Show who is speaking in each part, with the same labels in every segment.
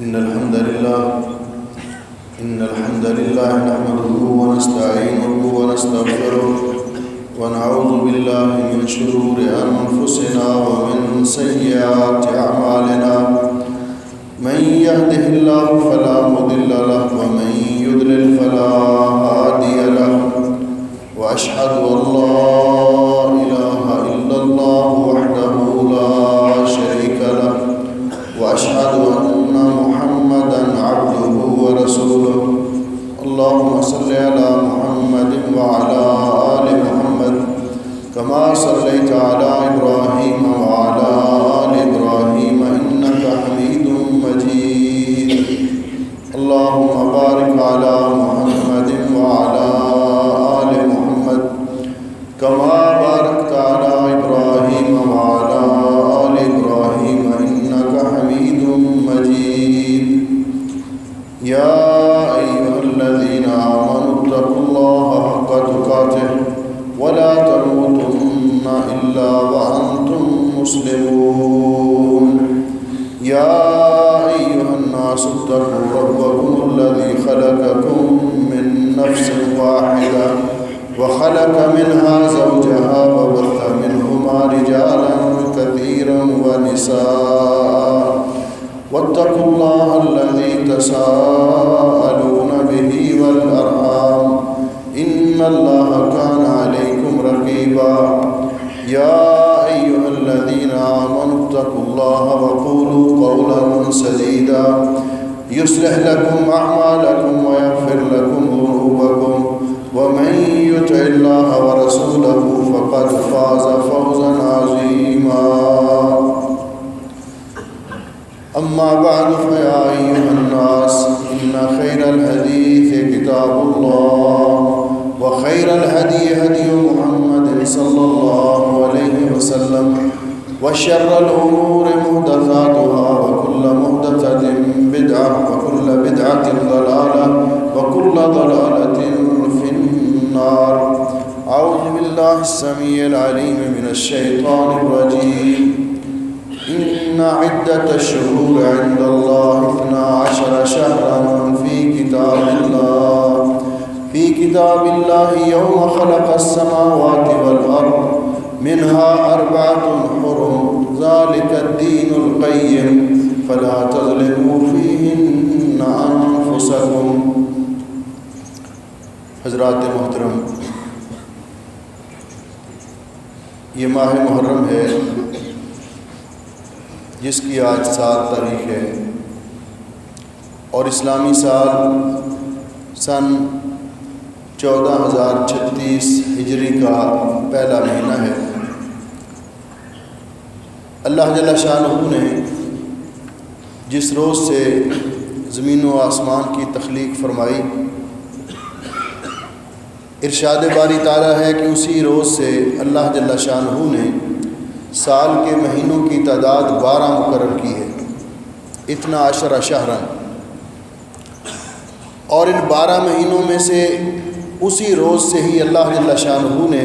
Speaker 1: إن الحمد لله نحمده ونستعينه ونستغفره ونعوذ بالله من شرور أنفسنا ومن سيئات أعمالنا من يهده الله فلا مضل له ومن يضلل فلا هادي له وأشهد أن لا إله إلا الله وحده لا شريك له وأشهد أن محمدًا عبده ورسوله اللهم صل على محمد وعلى آل محمد كما صليت على إبراهيم وعلى آل إبراهيم إنك حميد مجيد اللهم بارك على محمد وعلى آل محمد كما باركت على إبراهيم وعلى آل إبراهيم إنك حميد مجيد يا أيها الذين آمنوا اتقوا الله حق تقاته ولا تموتن إلا وأنتم مسلمون يا أيها الناس اتقوا ربكم الذي خلقكم من نفس واحدة وخلق منها زوجها وبث منهما رجالا كثيرا ونساء واتقوا الله الذي تساءلون به والأرحام إن الله كان عليكم رقيبا يا أيها الذين آمنوا اتقوا الله وقولوا قولا سديدا يصلح لكم أعمالكم ويغفر لكم ذنوبكم ومن يطع الله ورسوله فقد فاز فوزا عظيما أما بعد فيا أيها الناس إن خير الحديث كتاب الله وخير الهدي هدي محمد صلى الله عليه وسلم وشر الأمور محدثاتها وكل محدثة بدعة وكل بدعة ضلالة وكل ضلالة في النار أعوذ بالله السميع العليم من الشيطان الرجيم إن عدة الشهور عند الله 12 شهرا في كتاب الله يوم خلق السماوات والأرض منها 4 حرم ذلك الدين القيم فلا تظلموا فيهن أنفسكم. حضرات محترم، یہ ماہ محرم ہے جس کی آج 7 تاریخ ہے اور اسلامی سال سن 14,036 ہجری کا پہلا مہینہ ہے. اللہ جل شانہ نے جس روز سے زمین و آسمان کی تخلیق فرمائی، ارشاد باری تعالیٰ ہے کہ اسی روز سے اللہ جل شانہ نے سال کے مہینوں کی تعداد 12 مقرر کی ہے، 12 شہرا، اور ان 12 مہینوں میں سے اسی روز سے ہی اللہ جل شانہ نے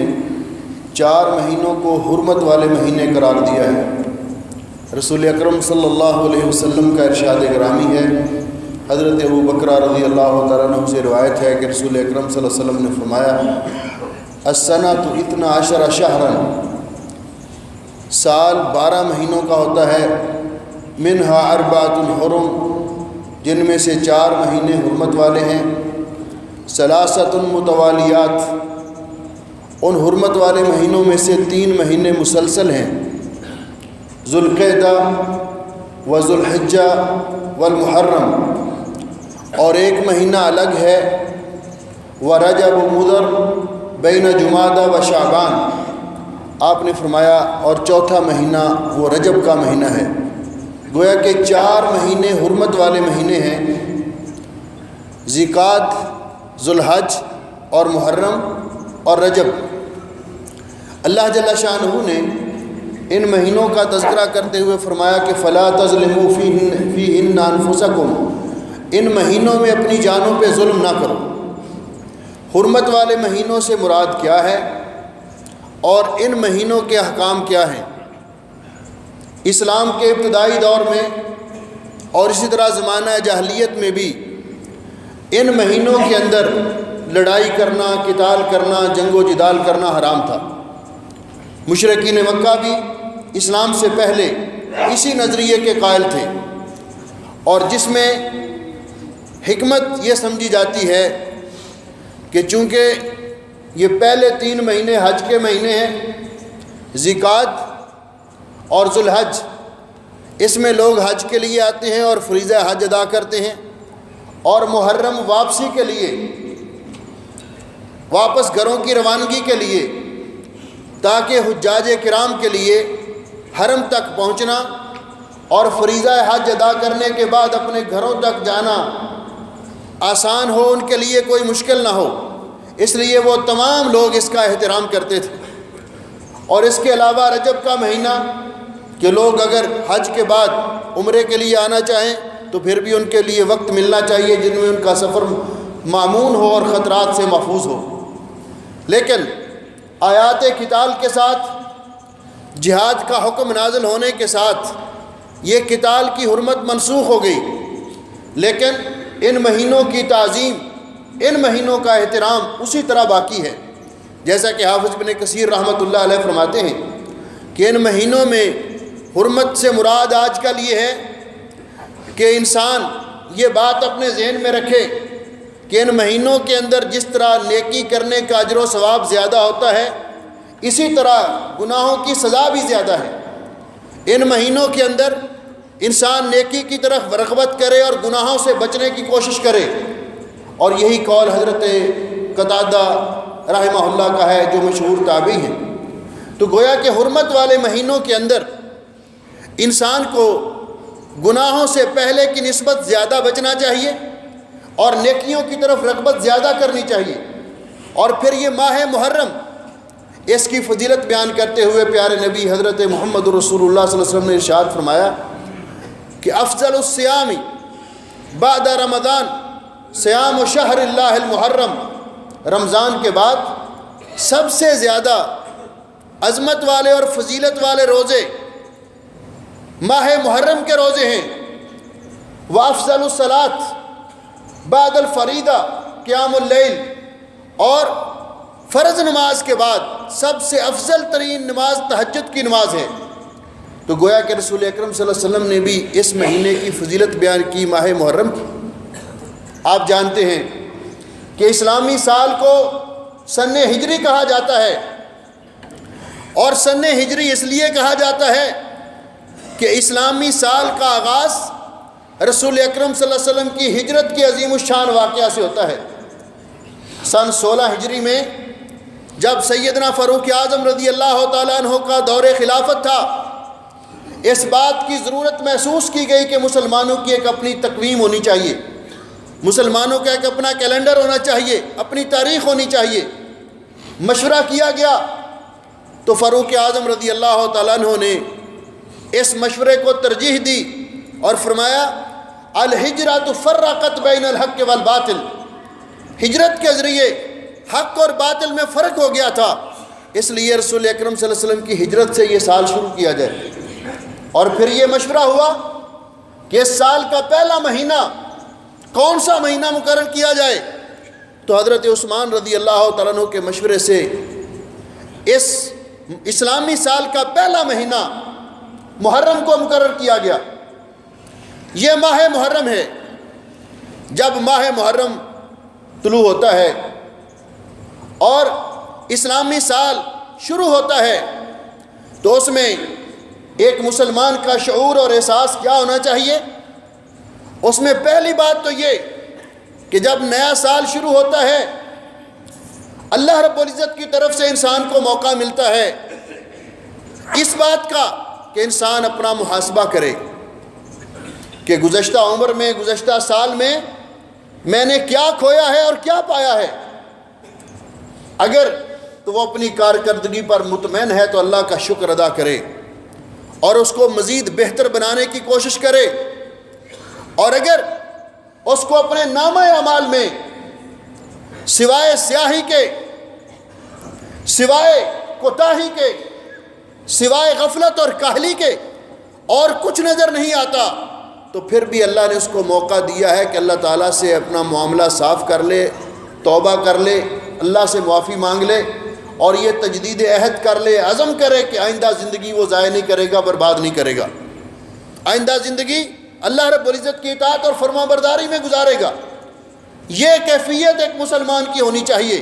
Speaker 1: 4 مہینوں کو حرمت والے مہینے قرار دیا ہے. رسول اکرم صلی اللہ علیہ وسلم کا ارشاد گرامی ہے، حضرت ابوبکر رضی اللہ تعالیٰ عنہ سے روایت ہے کہ رسول اکرم صلی اللہ علیہ وسلم نے فرمایا السنۃ 12 شہرا، سال 12 مہینوں کا ہوتا ہے، منہا 4 حرم، جن میں سے 4 مہینے حرمت والے ہیں، 3 متوالیات، ان حرمت والے مہینوں میں سے 3 مہینے مسلسل ہیں، ذوالقعدہ و ذوالحجہ والمحرم، اور ایک مہینہ الگ ہے ورجب مضر بین جمادہ و شعبان. آپ نے فرمایا اور چوتھا مہینہ وہ رجب کا مہینہ ہے. گویا کہ 4 مہینے حرمت والے مہینے ہیں، ذوالقعدہ، ذوالحج اور محرم اور رجب. اللہ جل شانہ نے ان مہینوں کا تذکرہ کرتے ہوئے فرمایا کہ فلا تظلموا فیہن انفسکم، ان مہینوں میں اپنی جانوں پہ ظلم نہ کرو. حرمت والے مہینوں سے مراد کیا ہے اور ان مہینوں کے احکام کیا ہیں؟ اسلام کے ابتدائی دور میں اور اسی طرح زمانہ جاہلیت میں بھی ان مہینوں کے اندر لڑائی کرنا، قتال کرنا، جنگ و جدال کرنا حرام تھا۔ مشرکین مکہ بھی اسلام سے پہلے اسی نظریے کے قائل تھے، اور جس میں حکمت یہ سمجھی جاتی ہے کہ چونکہ یہ پہلے 3 مہینے حج کے مہینے ہیں، ذیقعدہ اور ذوالحج، اس میں لوگ حج کے لیے آتے ہیں اور فریضہ حج ادا کرتے ہیں، اور محرم واپسی کے لیے، واپس گھروں کی روانگی کے لیے، تاکہ حجاج کرام کے لیے حرم تک پہنچنا اور فریضہ حج ادا کرنے کے بعد اپنے گھروں تک جانا آسان ہو، ان کے لیے کوئی مشکل نہ ہو، اس لیے وہ تمام لوگ اس کا احترام کرتے تھے۔ اور اس کے علاوہ رجب کا مہینہ کہ لوگ اگر حج کے بعد عمرے کے لیے آنا چاہیں تو پھر بھی ان کے لیے وقت ملنا چاہیے جن میں ان کا سفر مامون ہو اور خطرات سے محفوظ ہو۔ لیکن آیات قتال کے ساتھ، جہاد کا حکم نازل ہونے کے ساتھ یہ قتال کی حرمت منسوخ ہو گئی، لیکن ان مہینوں کی تعظیم، ان مہینوں کا احترام اسی طرح باقی ہے۔ جیسا کہ حافظ ابن کثیر رحمۃ اللہ علیہ فرماتے ہیں کہ ان مہینوں میں حرمت سے مراد آج کل یہ ہے کہ انسان یہ بات اپنے ذہن میں رکھے کہ ان مہینوں کے اندر جس طرح نیکی کرنے کا اجر و ثواب زیادہ ہوتا ہے، اسی طرح گناہوں کی سزا بھی زیادہ ہے۔ ان مہینوں کے اندر انسان نیکی کی طرف رغبت کرے اور گناہوں سے بچنے کی کوشش کرے، اور یہی قول حضرت قتادہ رحمہ اللہ کا ہے جو مشہور تابعی ہیں۔ تو گویا کہ حرمت والے مہینوں کے اندر انسان کو گناہوں سے پہلے کی نسبت زیادہ بچنا چاہیے اور نیکیوں کی طرف رغبت زیادہ کرنی چاہیے۔ اور پھر یہ ماہ محرم، اس کی فضیلت بیان کرتے ہوئے پیارے نبی حضرت محمد رسول اللہ صلی اللہ علیہ وسلم نے ارشاد فرمایا کہ افضل الصیام بعد رمضان صیام شہر اللہ المحرم، رمضان کے بعد سب سے زیادہ عظمت والے اور فضیلت والے روزے ماہ محرم کے روزے ہیں۔ وافضل الصلاۃ بعد الفریضہ قیام اللیل، اور فرض نماز کے بعد سب سے افضل ترین نماز تہجد کی نماز ہے۔ تو گویا کہ رسول اکرم صلی اللہ علیہ وسلم نے بھی اس مہینے کی فضیلت بیان کی، ماہ محرم کی۔ آپ جانتے ہیں کہ اسلامی سال کو سن ہجری کہا جاتا ہے، اور سن ہجری اس لیے کہا جاتا ہے کہ اسلامی سال کا آغاز رسول اکرم صلی اللہ علیہ وسلم کی ہجرت کے عظیم الشان واقعہ سے ہوتا ہے۔ سن 16 ہجری میں جب سیدنا فاروق اعظم رضی اللہ تعالیٰ عنہ کا دور خلافت تھا، اس بات کی ضرورت محسوس کی گئی کہ مسلمانوں کی ایک اپنی تقویم ہونی چاہیے، مسلمانوں کا ایک اپنا کیلنڈر ہونا چاہیے، اپنی تاریخ ہونی چاہیے۔ مشورہ کیا گیا تو فاروق اعظم رضی اللہ تعالیٰ عنہ نے اس مشورے کو ترجیح دی اور فرمایا الہجرۃ فرقت بین الحق والباطل، ہجرت کے ذریعے حق اور باطل میں فرق ہو گیا تھا، اس لیے رسول اکرم صلی اللہ علیہ وسلم کی ہجرت سے یہ سال شروع کیا جائے۔ اور پھر یہ مشورہ ہوا کہ اس سال کا پہلا مہینہ کون سا مہینہ مقرر کیا جائے، تو حضرت عثمان رضی اللہ تعالیٰ عنہ کے مشورے سے اس اسلامی سال کا پہلا مہینہ محرم کو مقرر کیا گیا۔ یہ ماہ محرم ہے۔ جب ماہ محرم طلوع ہوتا ہے اور اسلامی سال شروع ہوتا ہے تو اس میں ایک مسلمان کا شعور اور احساس کیا ہونا چاہیے؟ اس میں پہلی بات تو یہ کہ جب نیا سال شروع ہوتا ہے، اللہ رب العزت کی طرف سے انسان کو موقع ملتا ہے اس بات کا کہ انسان اپنا محاسبہ کرے کہ گزشتہ عمر میں، گزشتہ سال میں نے کیا کھویا ہے اور کیا پایا ہے۔ اگر تو وہ اپنی کارکردگی پر مطمئن ہے تو اللہ کا شکر ادا کرے اور اس کو مزید بہتر بنانے کی کوشش کرے، اور اگر اس کو اپنے نامہ اعمال میں سوائے سیاہی کے، سوائے کوتاہی کے، سوائے غفلت اور کاہلی کے اور کچھ نظر نہیں آتا، تو پھر بھی اللہ نے اس کو موقع دیا ہے کہ اللہ تعالیٰ سے اپنا معاملہ صاف کر لے، توبہ کر لے، اللہ سے معافی مانگ لے اور یہ تجدید عہد کر لے، عزم کرے کہ آئندہ زندگی وہ ضائع نہیں کرے گا، برباد نہیں کرے گا، آئندہ زندگی اللہ رب العزت کی اطاعت اور فرما برداری میں گزارے گا۔ یہ کیفیت ایک مسلمان کی ہونی چاہیے،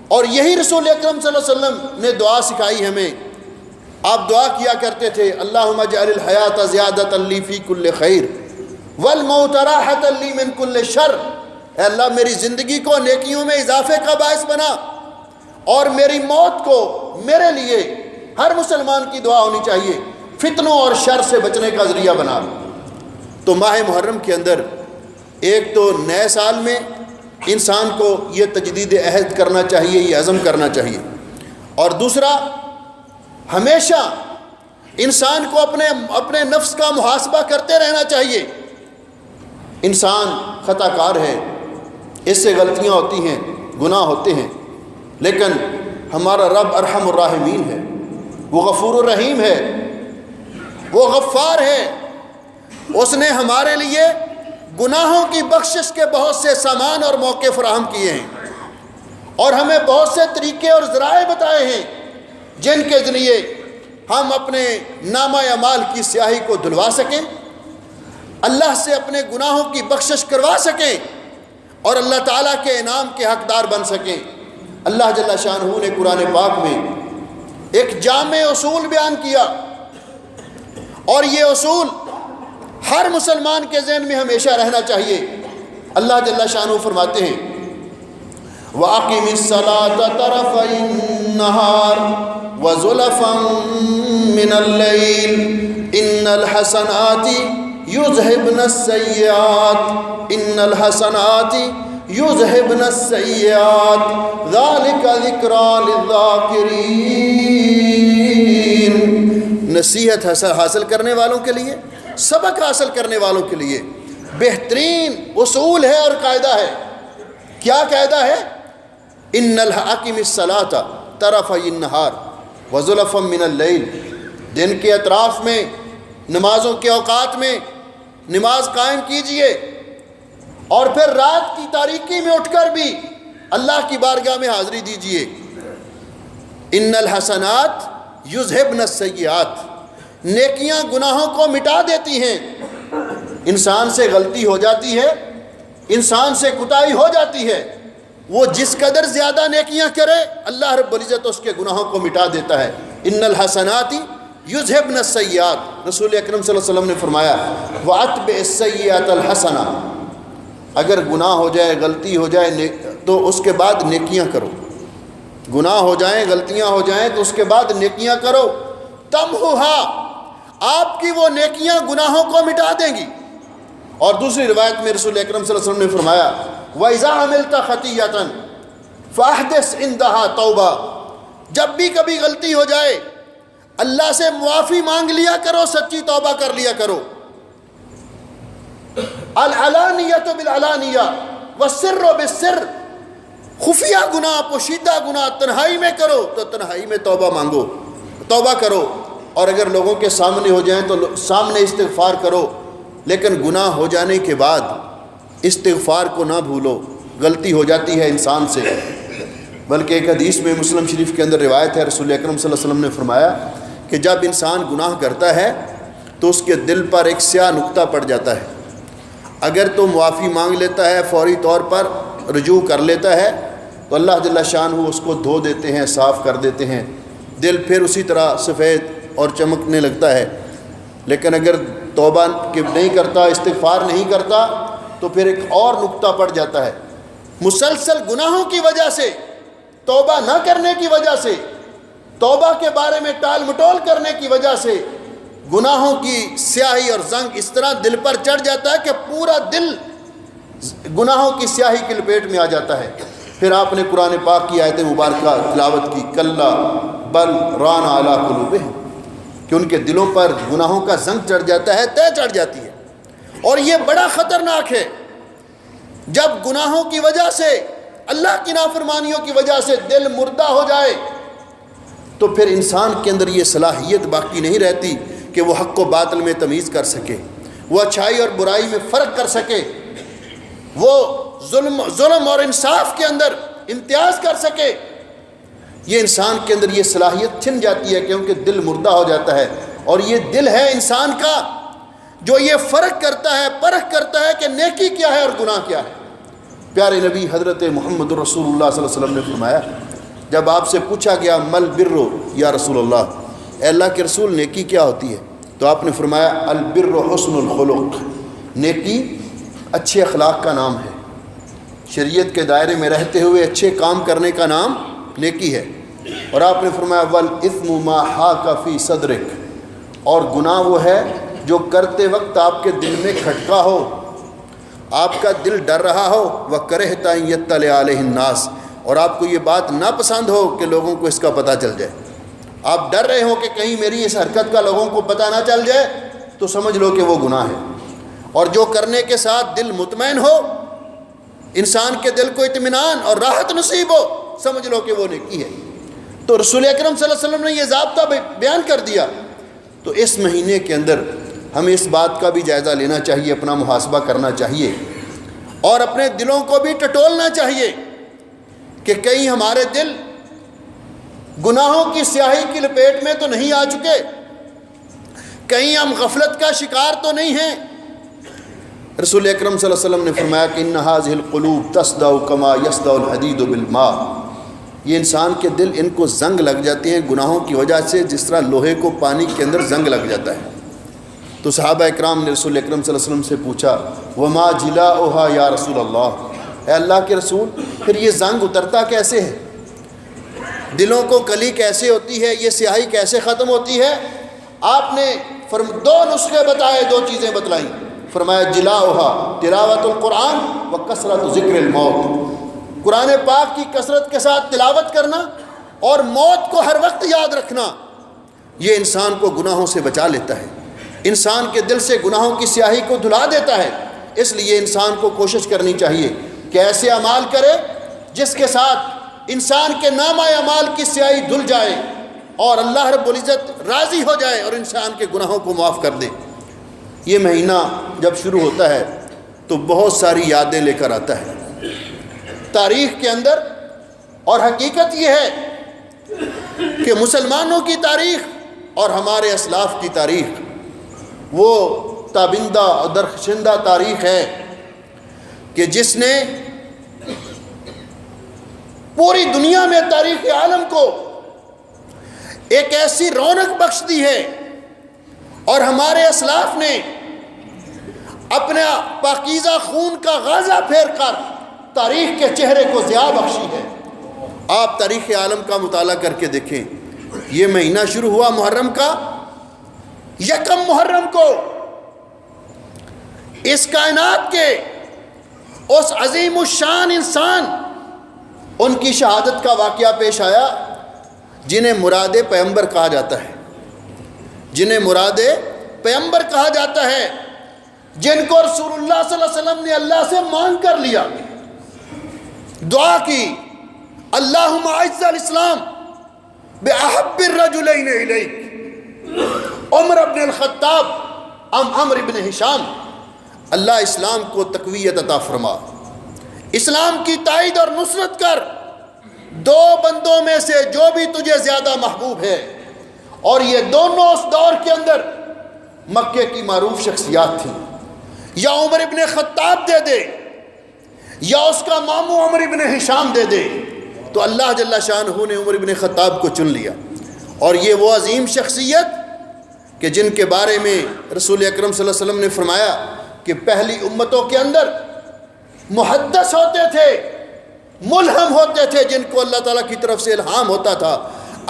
Speaker 1: اور یہی رسول اکرم صلی اللہ علیہ وسلم نے دعا سکھائی ہمیں۔ آپ دعا کیا کرتے تھے، اللہم اجعل الحیات زیادۃ لی فی کل خیر والموت راحۃ لی من کل شر، اے اللہ میری زندگی کو نیکیوں میں اضافے کا باعث بنا اور میری موت کو میرے لیے، ہر مسلمان کی دعا ہونی چاہیے، فتنوں اور شر سے بچنے کا ذریعہ بنا۔ تو ماہ محرم کے اندر ایک تو نئے سال میں انسان کو یہ تجدید عہد کرنا چاہیے، یہ عزم کرنا چاہیے، اور دوسرا ہمیشہ انسان کو اپنے نفس کا محاسبہ کرتے رہنا چاہیے۔ انسان خطا کار ہے، اس سے غلطیاں ہوتی ہیں، گناہ ہوتے ہیں، لیکن ہمارا رب ارحم الراحمین ہے، وہ غفور الرحیم ہے، وہ غفار ہے۔ اس نے ہمارے لیے گناہوں کی بخشش کے بہت سے سامان اور موقع فراہم کیے ہیں، اور ہمیں بہت سے طریقے اور ذرائع بتائے ہیں جن کے ذریعے ہم اپنے نامہ اعمال کی سیاہی کو دھلوا سکیں، اللہ سے اپنے گناہوں کی بخشش کروا سکیں اور اللہ تعالیٰ کے انعام کے حقدار بن سکیں۔ اللہ جل شانہ نے قرآن پاک میں ایک جامع اصول بیان کیا، اور یہ اصول ہر مسلمان کے ذہن میں ہمیشہ رہنا چاہیے۔ اللہ جل شانہ فرماتے ہیں، وَأَقِمِ الصَّلَاةَ طَرَفَيِ النَّهَارِ وَزُلَفًا مِّنَ اللَّيْلِ إِنَّ الْحَسَنَاتِ يُذْهِبْنَ السَّيِّئَاتِ إِنَّ الْحَسَنَاتِ يُذْهِبْنَ السَّيِّئَاتِ ذَلِكَ ذِكْرَىٰ لِلذَّاكِرِينَ۔ نصیحت حاصل کرنے والوں کے لیے، سبق حاصل کرنے والوں کے لیے بہترین اصول ہے اور قاعدہ ہے۔ کیا قاعدہ ہے؟ ان اقم الصلاۃ طرفی النہار وزلفا من اللیل، دن کے اطراف میں، نمازوں کے اوقات میں نماز قائم کیجئے، اور پھر رات کی تاریکی میں اٹھ کر بھی اللہ کی بارگاہ میں حاضری دیجئے۔ ان الحسنات یذہبن السیئات، نیکیاں گناہوں کو مٹا دیتی ہیں۔ انسان سے غلطی ہو جاتی ہے، انسان سے کوتاہی ہو جاتی ہے، وہ جس قدر زیادہ نیکیاں کرے اللہ رب العزت اس کے گناہوں کو مٹا دیتا ہے۔ ان الحسنات یذہبن السیئات، رسول اکرم صلی اللہ علیہ وسلم نے فرمایا وَأَتْبِعِ السَّیِّئَةَ الْحَسَنَةَ، اگر گناہ ہو جائے، غلطی ہو جائے تو اس کے بعد نیکیاں کرو، گناہ ہو جائیں، غلطیاں ہو جائیں تو اس کے بعد نیکیاں کرو، تمحوہا، آپ کی وہ نیکیاں گناہوں کو مٹا دیں گی۔ اور دوسری روایت میں رسول اکرم صلی اللہ علیہ وسلم نے فرمایا وَإِذَا عَمِلْتَ خَطِيَّةً فَأَحْدِثْ عِنْدَهَا تَوْبَةً، جب بھی کبھی غلطی ہو جائے اللہ سے معافی مانگ لیا کرو، سچی توبہ کر لیا کرو۔ العلانیۃ بالعلانیہ والسر بالسر، خفیہ گناہ، پوشیدہ گناہ تنہائی میں کرو تو تنہائی میں توبہ مانگو، توبہ کرو، اور اگر لوگوں کے سامنے ہو جائیں تو سامنے استغفار کرو، لیکن گناہ ہو جانے کے بعد استغفار کو نہ بھولو۔ غلطی ہو جاتی ہے انسان سے، بلکہ ایک حدیث میں مسلم شریف کے اندر روایت ہے، رسول اکرم صلی اللہ علیہ وسلم نے فرمایا کہ جب انسان گناہ کرتا ہے تو اس کے دل پر ایک سیاہ نقطہ پڑ جاتا ہے، اگر تو معافی مانگ لیتا ہے، فوری طور پر رجوع کر لیتا ہے تو اللہ جل شانہ اس کو دھو دیتے ہیں، صاف کر دیتے ہیں، دل پھر اسی طرح سفید اور چمکنے لگتا ہے۔ لیکن اگر توبہ نہیں کرتا، استغفار نہیں کرتا تو پھر ایک اور نقطہ پڑ جاتا ہے۔ مسلسل گناہوں کی وجہ سے، توبہ نہ کرنے کی وجہ سے، توبہ کے بارے میں ٹال مٹول کرنے کی وجہ سے گناہوں کی سیاہی اور زنگ اس طرح دل پر چڑھ جاتا ہے کہ پورا دل گناہوں کی سیاہی کی لپیٹ میں آ جاتا ہے۔ پھر آپ نے قرآن پاک کی آیت مبارکہ تلاوت کی، کلا بل ران علی قلوبہم، کہ ان کے دلوں پر گناہوں کا زنگ چڑھ جاتا ہے، طے چڑھ جاتی ہے۔ اور یہ بڑا خطرناک ہے جب گناہوں کی وجہ سے، اللہ کی نافرمانیوں کی وجہ سے دل مردہ ہو جائے تو پھر انسان کے اندر یہ صلاحیت باقی نہیں رہتی کہ وہ حق و باطل میں تمیز کر سکے، وہ اچھائی اور برائی میں فرق کر سکے، وہ ظلم اور انصاف کے اندر امتیاز کر سکے، یہ انسان کے اندر یہ صلاحیت چھن جاتی ہے کیونکہ دل مردہ ہو جاتا ہے، اور یہ دل ہے انسان کا جو یہ فرق کرتا ہے، پرکھ کرتا ہے کہ نیکی کیا ہے اور گناہ کیا ہے۔ پیارے نبی حضرت محمد رسول اللہ صلی اللہ علیہ وسلم نے فرمایا، جب آپ سے پوچھا گیا مل بر یا رسول اللہ، اے اللہ کے رسول نیکی کیا ہوتی ہے، تو آپ نے فرمایا البر حسن الخلق، نیکی اچھے اخلاق کا نام ہے، شریعت کے دائرے میں رہتے ہوئے اچھے کام کرنے کا نام نیکی ہے۔ اور آپ نے فرمایا والاثم ما حاک فی صدرک، اور گناہ وہ ہے جو کرتے وقت آپ کے دل میں کھٹکا ہو، آپ کا دل ڈر رہا ہو، وکرہت ان یطلع علیہ الناس، اور آپ کو یہ بات ناپسند ہو کہ لوگوں کو اس کا پتہ چل جائے، آپ ڈر رہے ہو کہ کہیں میری اس حرکت کا لوگوں کو پتہ نہ چل جائے، تو سمجھ لو کہ وہ گناہ ہے۔ اور جو کرنے کے ساتھ دل مطمئن ہو، انسان کے دل کو اطمینان اور راحت نصیب ہو، سمجھ لو کہ وہ نیکی ہے۔ تو رسول اکرم صلی اللہ علیہ وسلم نے یہ ضابطہ بیان کر دیا۔ تو اس مہینے کے اندر ہمیں اس بات کا بھی جائزہ لینا چاہیے، اپنا محاسبہ کرنا چاہیے، اور اپنے دلوں کو بھی ٹٹولنا چاہیے کہ کہیں ہمارے دل گناہوں کی سیاہی کی لپیٹ میں تو نہیں آ چکے، کہیں ہم غفلت کا شکار تو نہیں ہیں۔ رسول اکرم صلی اللہ علیہ وسلم نے فرمایا کہ ان هذه القلوب تصدع كما يصدع الحديد بالماء، یہ انسان کے دل ان کو زنگ لگ جاتے ہیں گناہوں کی وجہ سے، جس طرح لوہے کو پانی کے اندر زنگ لگ جاتا ہے۔ تو صحابہ اکرام نے رسول اکرم صلی اللہ علیہ وسلم سے پوچھا وما جلاؤها یا رسول اللہ، اے اللہ کے رسول پھر یہ زنگ اترتا کیسے ہے، دلوں کو کلی کیسے ہوتی ہے، یہ سیاہی کیسے ختم ہوتی ہے؟ آپ نے دو نسخے بتائے، دو چیزیں بتلائیں۔ فرمایا جلاؤها تلاوت القرآن و کثرت ذکر الموت، قرآن پاک کی کثرت کے ساتھ تلاوت کرنا اور موت کو ہر وقت یاد رکھنا، یہ انسان کو گناہوں سے بچا لیتا ہے، انسان کے دل سے گناہوں کی سیاہی کو دھلا دیتا ہے۔ اس لیے انسان کو کوشش کرنی چاہیے کہ ایسے اعمال کرے جس کے ساتھ انسان کے نامہ اعمال کی سیاہی دھل جائے اور اللہ رب العزت راضی ہو جائے اور انسان کے گناہوں کو معاف کر دے۔ یہ مہینہ جب شروع ہوتا ہے تو بہت ساری یادیں لے کر آتا ہے تاریخ کے اندر، اور حقیقت یہ ہے کہ مسلمانوں کی تاریخ اور ہمارے اسلاف کی تاریخ وہ تابندہ اور درخشندہ تاریخ ہے کہ جس نے پوری دنیا میں تاریخ عالم کو ایک ایسی رونق بخش دی ہے، اور ہمارے اسلاف نے اپنا پاکیزہ خون کا غازہ پھیر کر تاریخ کے چہرے کو ضیاء بخشی ہے۔ آپ تاریخ عالم کا مطالعہ کر کے دیکھیں، یہ مہینہ شروع ہوا محرم کا، یکم محرم کو اس کائنات کے اس عظیم الشان انسان ان کی شہادت کا واقعہ پیش آیا جنہیں مراد پیغمبر کہا جاتا ہے، جنہیں مراد پیغمبر کہا جاتا ہے، جن کو رسول اللہ صلی اللہ علیہ وسلم نے اللہ سے مانگ کر لیا، دعا کی اللہم اعز الاسلام باحب الرجلین الیک، عمر بن الخطاب ام عمرو بن ہشام، اللہ اسلام کو تقویت عطا فرما، اسلام کی تائید اور نصرت کر، دو بندوں میں سے جو بھی تجھے زیادہ محبوب ہے۔ اور یہ دونوں اس دور کے اندر مکے کی معروف شخصیات تھیں، یا عمر ابن خطاب دے دے یا اس کا ماموں عمر ابن ہشام دے دے، تو اللہ جل شانہ نے عمر ابن خطاب کو چن لیا۔ اور یہ وہ عظیم شخصیت کہ جن کے بارے میں رسول اکرم صلی اللہ علیہ وسلم نے فرمایا کہ پہلی امتوں کے اندر محدث ہوتے تھے، ملہم ہوتے تھے، جن کو اللہ تعالیٰ کی طرف سے الہام ہوتا تھا،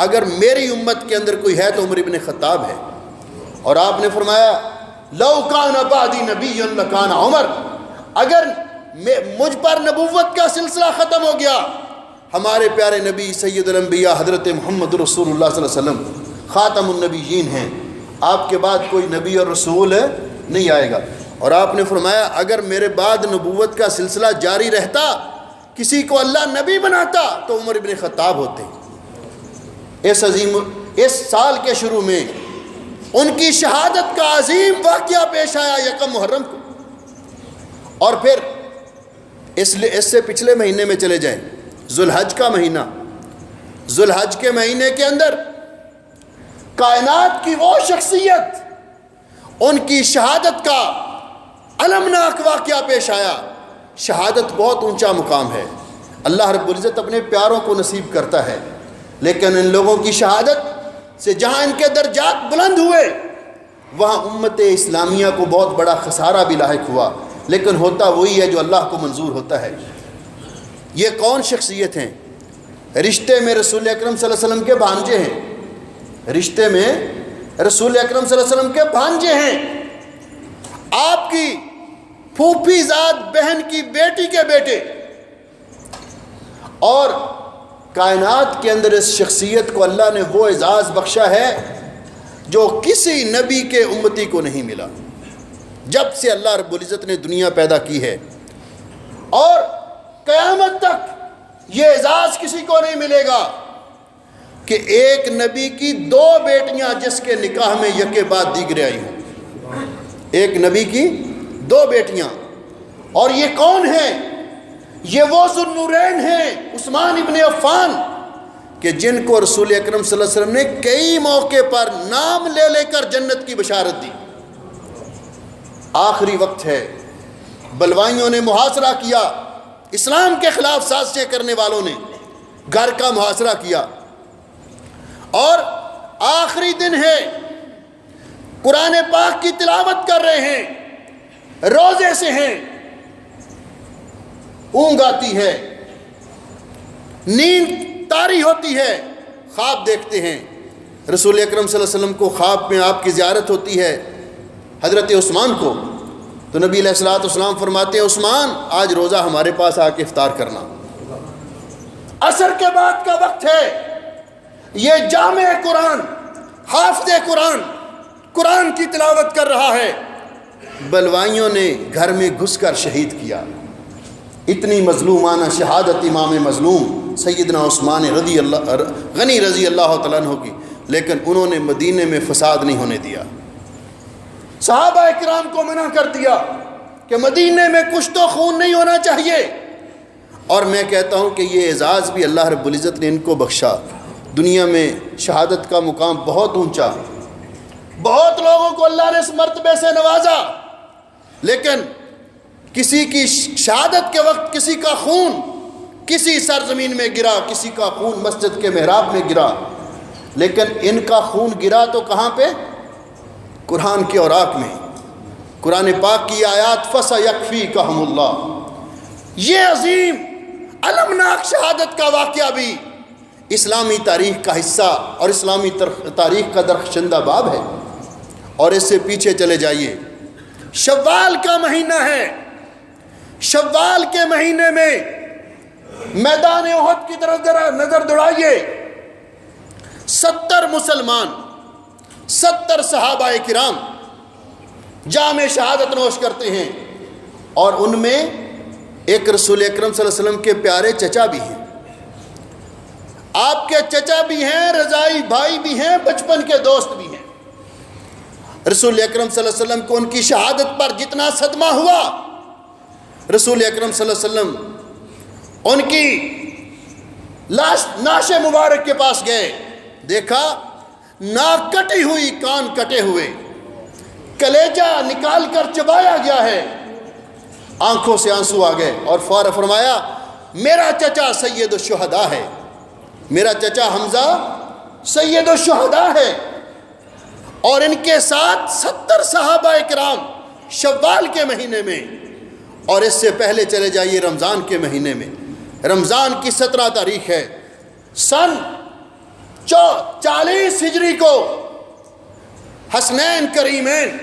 Speaker 1: اگر میری امت کے اندر کوئی ہے تو عمر ابن خطاب ہے۔ اور آپ نے فرمایا لو کان بعدی نبی لکان عمر، اگر مجھ پر نبوت کا سلسلہ ختم ہو گیا، ہمارے پیارے نبی سید الانبیاء حضرت محمد رسول اللہ صلی اللہ علیہ وسلم خاتم النبیین ہیں، آپ کے بعد کوئی نبی اور رسول نہیں آئے گا۔ اور آپ نے فرمایا اگر میرے بعد نبوت کا سلسلہ جاری رہتا، کسی کو اللہ نبی بناتا تو عمر ابن خطاب ہوتے۔ اس سال کے شروع میں ان کی شہادت کا عظیم واقعہ پیش آیا یکم محرم کو. اور پھر اس سے پچھلے مہینے میں چلے جائیں، ذوالحج کا مہینہ. ذوالحج کے مہینے کے اندر کائنات کی وہ شخصیت، ان کی شہادت کا المناک واقعہ پیش آیا. شہادت بہت اونچا مقام ہے، اللہ رب العزت اپنے پیاروں کو نصیب کرتا ہے، لیکن ان لوگوں کی شہادت سے جہاں ان کے درجات بلند ہوئے وہاں امت اسلامیہ کو بہت بڑا خسارہ بھی لاحق ہوا. لیکن ہوتا وہی ہے جو اللہ کو منظور ہوتا ہے. یہ کون شخصیت ہیں؟ رشتے میں رسول اکرم صلی اللہ علیہ وسلم کے بھانجے ہیں، رشتے میں رسول اکرم صلی اللہ علیہ وسلم کے بھانجے ہیں، آپ کی پھوپھی زاد بہن کی بیٹی کے بیٹے. اور کائنات کے اندر اس شخصیت کو اللہ نے وہ اعزاز بخشا ہے جو کسی نبی کے امتی کو نہیں ملا جب سے اللہ رب العزت نے دنیا پیدا کی ہے. اور قیامت تک یہ اعزاز کسی کو نہیں ملے گا کہ ایک نبی کی 2 بیٹیاں جس کے نکاح میں یکے بعد دیگرے آئی ہوں. ایک نبی کی 2 بیٹیاں. اور یہ کون ہیں؟ یہ وہ ذوالنورین ہیں، عثمان ابن عفان، کہ جن کو رسول اکرم صلی اللہ علیہ وسلم نے کئی موقع پر نام لے لے کر جنت کی بشارت دی. آخری وقت ہے، بلوائیوں نے محاصرہ کیا، اسلام کے خلاف سازشیں کرنے والوں نے گھر کا محاصرہ کیا، اور آخری دن ہے، قرآن پاک کی تلاوت کر رہے ہیں، روزے سے ہیں، اونگ آتی ہے، نیند طاری ہوتی ہے، خواب دیکھتے ہیں. رسول اکرم صلی اللہ علیہ وسلم کو خواب میں آپ کی زیارت ہوتی ہے، حضرت عثمان کو. تو نبی علیہ الصلوۃ والسلام فرماتے ہیں عثمان آج روزہ ہمارے پاس آ کے افطار کرنا. عصر کے بعد کا وقت ہے، یہ جامع قرآن، حافظ قرآن، قرآن کی تلاوت کر رہا ہے، بلوائیوں نے گھر میں گھس کر شہید کیا. اتنی مظلومانہ شہادت امام مظلوم سیدنا عثمان غنی رضی اللہ تعالیٰ عنہ کی، لیکن انہوں نے مدینے میں فساد نہیں ہونے دیا. صحابہ کرام کو منع کر دیا کہ مدینے میں کچھ تو خون نہیں ہونا چاہیے. اور میں کہتا ہوں کہ یہ اعزاز بھی اللہ رب العزت نے ان کو بخشا. دنیا میں شہادت کا مقام بہت اونچا، بہت لوگوں کو اللہ نے اس مرتبے سے نوازا، لیکن کسی کی شہادت کے وقت کسی کا خون کسی سرزمین میں گرا، کسی کا خون مسجد کے محراب میں گرا، لیکن ان کا خون گرا تو کہاں پہ؟ قرآن کے اوراق میں. قرآن پاک کی آیات فَسَيَكْفِيكَهُمُ اللَّهُ. یہ عظیم المناک شہادت کا واقعہ بھی اسلامی تاریخ کا حصہ اور اسلامی تاریخ کا درخشندہ باب ہے. اور اس سے پیچھے چلے جائیے، شوال کا مہینہ ہے. شوال کے مہینے میں میدان احد کی طرف ذرا نظر دوڑائیے. 70 مسلمان، 70 صحابہ کرام جامع شہادت نوش کرتے ہیں، اور ان میں ایک رسول اکرم صلی اللہ علیہ وسلم کے پیارے چچا بھی ہیں. آپ کے چچا بھی ہیں، رضائی بھائی بھی ہیں، بچپن کے دوست بھی ہیں. رسول اکرم صلی اللہ علیہ وسلم کو ان کی شہادت پر جتنا صدمہ ہوا، رسول اکرم صلی اللہ علیہ وسلم ان کی ناش مبارک کے پاس گئے، دیکھا ناک کٹی ہوئی، کان کٹے ہوئے، کلیجہ نکال کر چبایا گیا ہے. آنکھوں سے آنسو آ گئے اور فوراً فرمایا میرا چچا سید الشہداء ہے، میرا چچا حمزہ سید الشہداء ہے. اور ان کے ساتھ 70 صحابہ کرام شوال کے مہینے میں. اور اس سے پہلے چلے جائیے رمضان کے مہینے میں. رمضان کی 17 تاریخ ہے، سن 40 ہجری کو حسنین کریمین،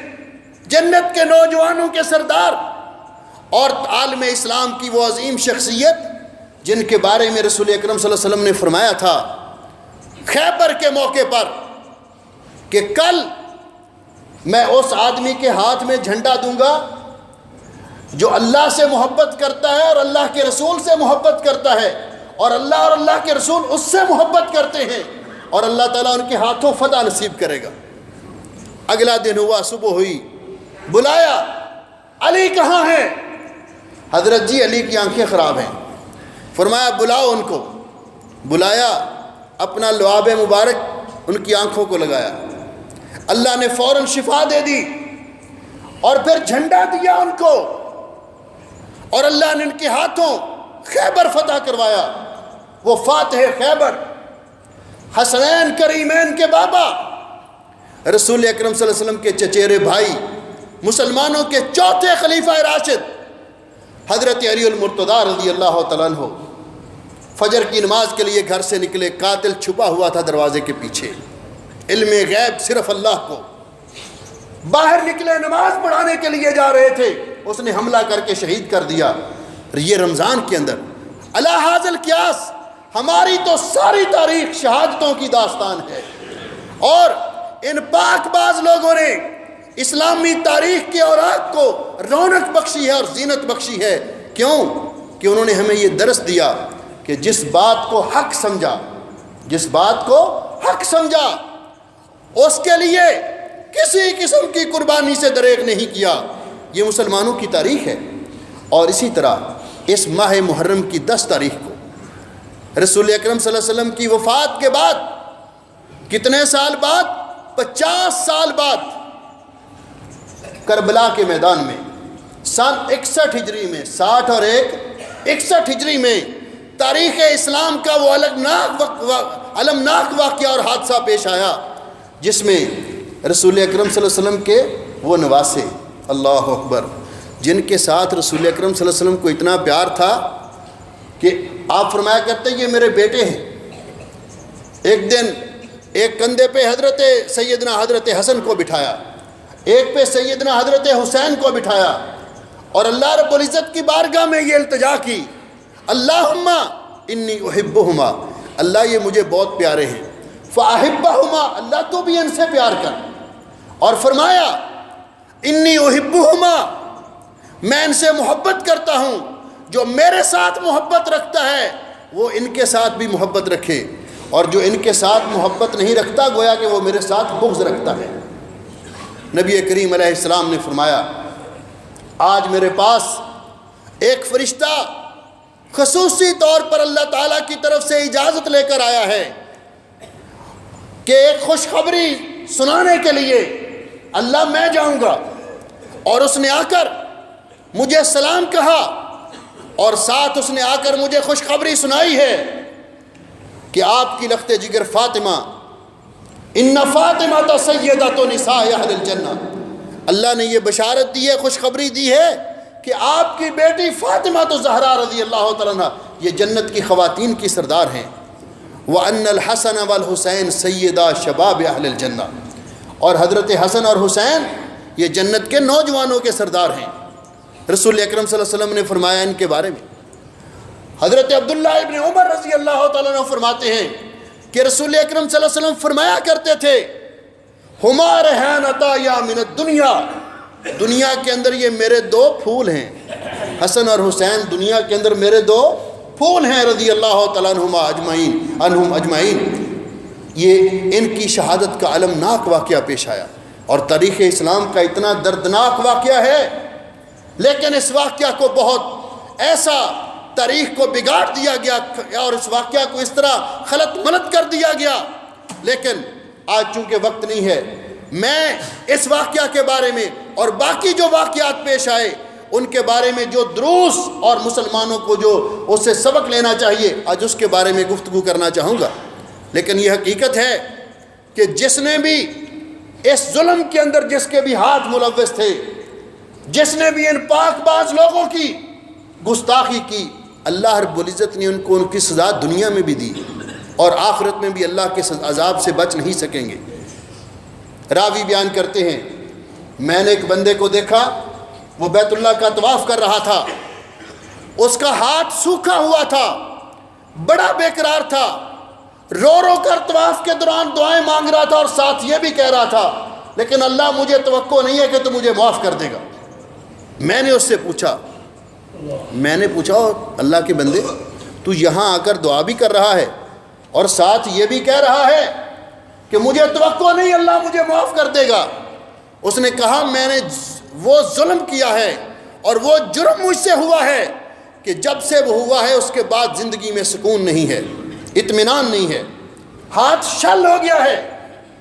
Speaker 1: جنت کے نوجوانوں کے سردار اور عالم اسلام کی وہ عظیم شخصیت جن کے بارے میں رسول اکرم صلی اللہ علیہ وسلم نے فرمایا تھا خیبر کے موقع پر کہ کل میں اس آدمی کے ہاتھ میں جھنڈا دوں گا جو اللہ سے محبت کرتا ہے اور اللہ کے رسول سے محبت کرتا ہے، اور اللہ اور اللہ کے رسول اس سے محبت کرتے ہیں، اور اللہ تعالیٰ ان کے ہاتھوں فتح نصیب کرے گا. اگلا دن ہوا، صبح ہوئی، بلایا، علی کہاں ہے؟ حضرت جی علی کی آنکھیں خراب ہیں۔ فرمایا بلاؤ ان کو۔ بلایا، اپنا لعاب مبارک ان کی آنکھوں کو لگایا، اللہ نے فوراً شفا دے دی، اور پھر جھنڈا دیا ان کو، اور اللہ نے ان کے ہاتھوں خیبر فتح کروایا۔ وہ فاتح خیبر، حسنین کریمین کے بابا، رسول اکرم صلی اللہ علیہ وسلم کے چچیرے بھائی، مسلمانوں کے چوتھے خلیفہ راشد حضرت علی المرتضیٰ رضی اللہ تعالیٰ عنہ فجر کی نماز کے لیے گھر سے نکلے، قاتل چھپا ہوا تھا دروازے کے پیچھے، علم غیب صرف اللہ کو۔ باہر نکلے، نماز پڑھانے کے لیے جا رہے تھے، اس نے حملہ کر کے شہید کر دیا۔ یہ رمضان کے اندر علی ھذا القیاس ہماری تو ساری تاریخ شہادتوں کی داستان ہے، اور ان پاک باز لوگوں نے اسلامی تاریخ کے اوراق کو رونق بخشی ہے اور زینت بخشی ہے۔ کیوں؟ کہ انہوں نے ہمیں یہ درس دیا کہ جس بات کو حق سمجھا، جس بات کو حق سمجھا، اس کے لیے کسی قسم کی قربانی سے دریغ نہیں کیا۔ یہ مسلمانوں کی تاریخ ہے۔ اور اسی طرح اس ماہ محرم کی 10 تاریخ کو رسول اکرم صلی اللہ علیہ وسلم کی وفات کے بعد کتنے سال بعد؟ 50 سال بعد کربلا کے میدان میں سن 61 ہجری میں، 60 اور 1 61 ہجری میں تاریخ اسلام کا وہ المناک واقعہ اور حادثہ پیش آیا، جس میں رسول اکرم صلی اللہ علیہ وسلم کے وہ نواسے، اللہ اکبر، جن کے ساتھ رسول اکرم صلی اللہ علیہ وسلم کو اتنا پیار تھا کہ آپ فرمایا کرتے یہ میرے بیٹے ہیں۔ ایک دن ایک کندھے پہ سیدنا حضرت حسن کو بٹھایا، ایک پہ سیدنا حضرت حسین کو بٹھایا، اور اللہ رب العزت کی بارگاہ میں یہ التجا کی، اللہم انی احبہما، اللہ یہ مجھے بہت پیارے ہیں، فاحبہما، اللہ تو بھی ان سے پیار کر، اور فرمایا انی احبہما، میں ان سے محبت کرتا ہوں، جو میرے ساتھ محبت رکھتا ہے وہ ان کے ساتھ بھی محبت رکھے، اور جو ان کے ساتھ محبت نہیں رکھتا گویا کہ وہ میرے ساتھ بغض رکھتا ہے۔ نبی کریم علیہ السلام نے فرمایا آج میرے پاس ایک فرشتہ خصوصی طور پر اللہ تعالیٰ کی طرف سے اجازت لے کر آیا ہے کہ ایک خوشخبری سنانے کے لیے اللہ میں جاؤں گا، اور اس نے آ کر مجھے سلام کہا، اور ساتھ اس نے آ کر مجھے خوشخبری سنائی ہے کہ آپ کی لخت جگر فاطمہ، ان فاطمہ سیدۃ نساء اہل الجنہ، اللہ نے یہ بشارت دی ہے، خوشخبری دی ہے کہ آپ کی بیٹی فاطمہ تو زہرا رضی اللہ تعالیٰ عنہ یہ جنت کی خواتین کی سردار ہیں، وَأَنَّ الْحَسَنَ وَالْحُسَيْنَ سَيِّدَا شَبَابِ اہل الجنہ، اور حضرت حسن اور حسین یہ جنت کے نوجوانوں کے سردار ہیں۔ رسول اکرم صلی اللہ علیہ وسلم نے فرمایا ان کے بارے میں، حضرت عبداللہ ابن عمر رضی اللہ تعالیٰ عنہ فرماتے ہیں کہ رسول اکرم صلی اللہ علیہ وسلم فرمایا کرتے تھے ہما ریحانتا یا من الدنیا، دنیا کے اندر یہ میرے 2 پھول ہیں، حسن اور حسین دنیا کے اندر میرے 2 پھول ہیں رضی اللہ تعالیٰ عنہم اجمعین۔ یہ ان کی شہادت کا المناک واقعہ پیش آیا، اور تاریخ اسلام کا اتنا دردناک واقعہ ہے، لیکن اس واقعہ کو بہت ایسا تاریخ کو بگاڑ دیا گیا، اور اس واقعہ کو اس طرح خلط ملط کر دیا گیا۔ لیکن آج چونکہ وقت نہیں ہے، میں اس واقعہ کے بارے میں اور باقی جو واقعات پیش آئے ان کے بارے میں جو دروس اور مسلمانوں کو جو اس سے سبق لینا چاہیے، آج اس کے بارے میں گفتگو کرنا چاہوں گا۔ لیکن یہ حقیقت ہے کہ جس نے بھی اس ظلم کے اندر جس کے بھی ہاتھ ملوث تھے، جس نے بھی ان پاک باز لوگوں کی گستاخی کی، اللہ رب العزت نے ان کو ان کی سزا دنیا میں بھی دی، اور آخرت میں بھی اللہ کے عذاب سے بچ نہیں سکیں گے۔ راوی بیان کرتے ہیں میں نے ایک بندے کو دیکھا، وہ بیت اللہ کا طواف کر رہا تھا، اس کا ہاتھ سوکھا ہوا تھا، بڑا بے قرار تھا، رو رو کر طواف کے دوران دعائیں مانگ رہا تھا، اور ساتھ یہ بھی کہہ رہا تھا لیکن اللہ مجھے توقع نہیں ہے کہ تو مجھے معاف کر دے گا۔ میں نے اس سے پوچھا اللہ کے بندے، تو یہاں آ کر دعا بھی کر رہا ہے اور ساتھ یہ بھی کہہ رہا ہے کہ مجھے توقع نہیں اللہ مجھے معاف کر دے گا، اس نے کہا میں نے وہ ظلم کیا ہے اور وہ جرم مجھ سے ہوا ہے کہ جب سے وہ ہوا ہے اس کے بعد زندگی میں سکون نہیں ہے، اطمینان نہیں ہے، ہاتھ شل ہو گیا ہے۔